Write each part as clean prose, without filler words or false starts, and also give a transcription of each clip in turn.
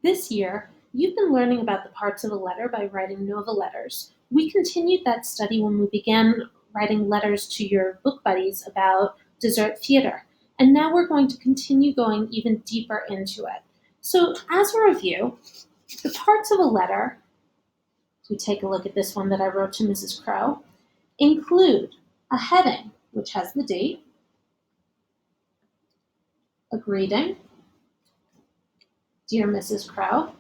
This year, you've been learning about the parts of a letter by writing Nova letters. We continued that study when we began writing letters to your book buddies about dessert theater, and now we're going to continue going even deeper into it. So as a review, the parts of a letter, if we take a look at this one that I wrote to Mrs. Crow, include a heading, which has the date, a greeting, Dear Mrs. Crow,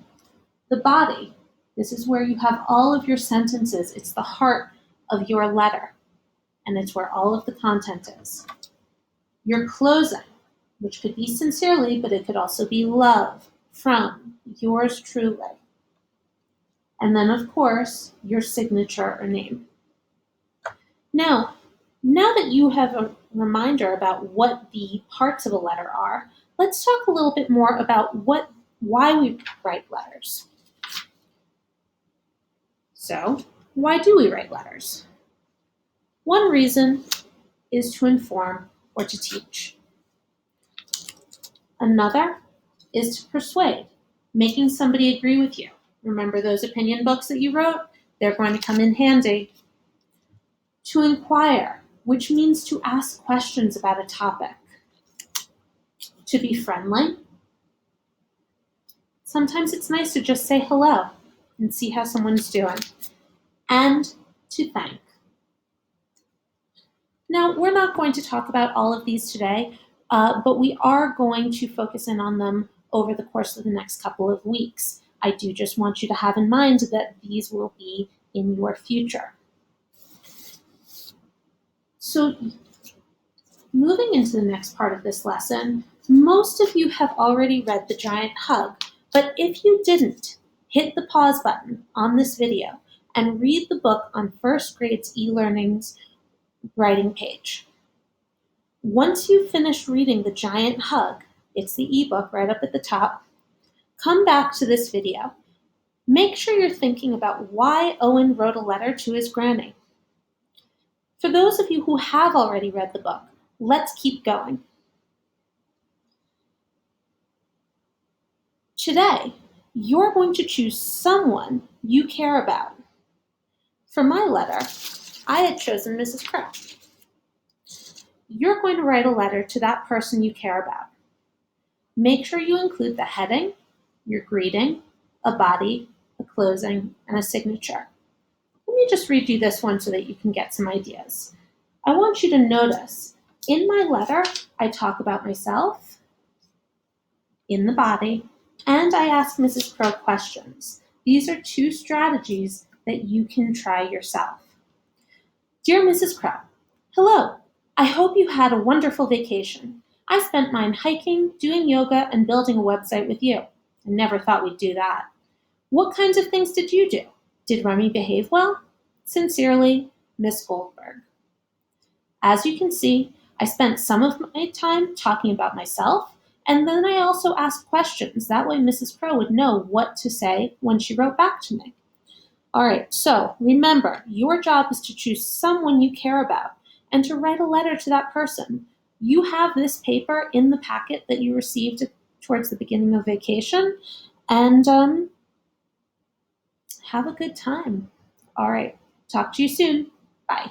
the body. This is where you have all of your sentences. It's the heart of your letter, and it's where all of the content is. Your closing, which could be sincerely, but it could also be love, from, yours truly. And then, of course, your signature or name. Now that you have a reminder about what the parts of a letter are, let's talk a little bit more about why we write letters. So, why do we write letters? One reason is to inform or to teach. Another is to persuade, making somebody agree with you. Remember those opinion books that you wrote? They're going to come in handy. To inquire, which means to ask questions about a topic. To be friendly. Sometimes it's nice to just say hello and see how someone's doing. And to thank. Now, we're not going to talk about all of these today, but we are going to focus in on them over the course of the next couple of weeks. I do just want you to have in mind that these will be in your future. So, moving into the next part of this lesson, most of you have already read The Giant Hug, but if you didn't, hit the pause button on this video and read the book on first grade's e-learning's writing page. Once you've finished reading The Giant Hug, it's the ebook right up at the top, come back to this video. Make sure you're thinking about why Owen wrote a letter to his granny. For those of you who have already read the book, let's keep going. Today, you're going to choose someone you care about. For my letter, I had chosen Mrs. Crow. You're going to write a letter to that person you care about. Make sure you include the heading, your greeting, a body, a closing, and a signature. Let me just read you this one so that you can get some ideas. I want you to notice, in my letter, I talk about myself, in the body, and I ask Mrs. Crow questions. These are two strategies that you can try yourself. Dear Mrs. Crow, hello. I hope you had a wonderful vacation. I spent mine hiking, doing yoga, and building a website with you. I never thought we'd do that. What kinds of things did you do? Did Remy behave well? Sincerely, Miss Goldberg. As you can see, I spent some of my time talking about myself, and then I also asked questions. That way Mrs. Crow would know what to say when she wrote back to me. All right, so remember, your job is to choose someone you care about and to write a letter to that person. You have this paper in the packet that you received towards the beginning of vacation, and have a good time. All right, talk to you soon. Bye.